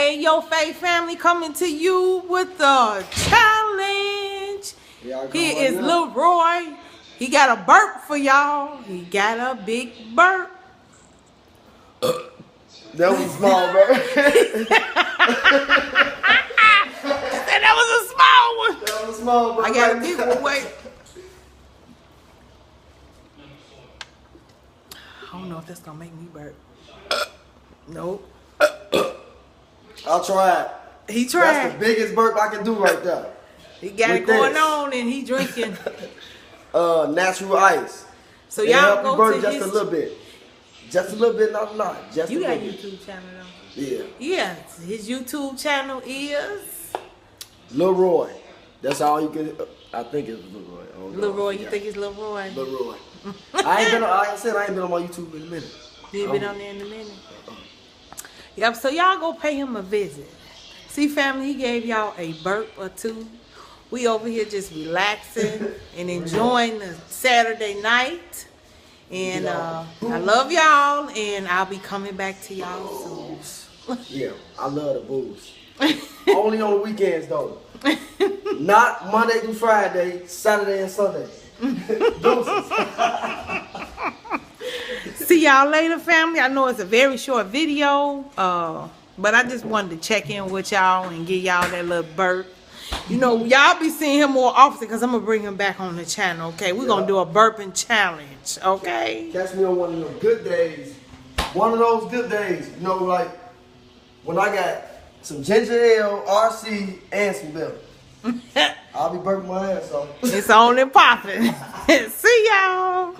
Hey, yo, Faith family, coming to you with the challenge. Here is Lil Roy. He got a burp for y'all. He got a big burp. That was a small burp. That was a small one. That was a small burp. I got a big one. Wait. I don't know if that's gonna make me burp. Nope. I'll try it. He tried. That's the biggest burp I can do right there. He got it going on and he drinking natural ice. So y'all go burp to just his... a little bit. Just a little bit, not a lot. Just you a got a little bit. YouTube channel though? Yeah. Yeah. His YouTube channel is Lil Roy. That's all you can. I think it's Lil Roy. Lil Roy. You think it's Lil Roy? Lil Roy. I ain't been on. Like I said, I ain't been on my YouTube in a minute. You ain't been on there in a minute. Yep. So y'all go pay him a visit. See, family, he gave y'all a burp or two. We over here just relaxing and enjoying the Saturday night. And I love y'all, and I'll be coming back to y'all soon. Yeah, I love the booze. Only on the weekends though. Not Monday through Friday, Saturday and Sunday. Deuces. See y'all later, family. I know it's a very short video, but I just wanted to check in with y'all and give y'all that little burp. You know, y'all be seeing him more often because I'm going to bring him back on the channel, okay? We're going to do a burping challenge, okay? Catch me on one of those good days. One of those good days, you know, like when I got some ginger ale, RC, and some milk. I'll be burping my ass off. It's on and popping. See y'all.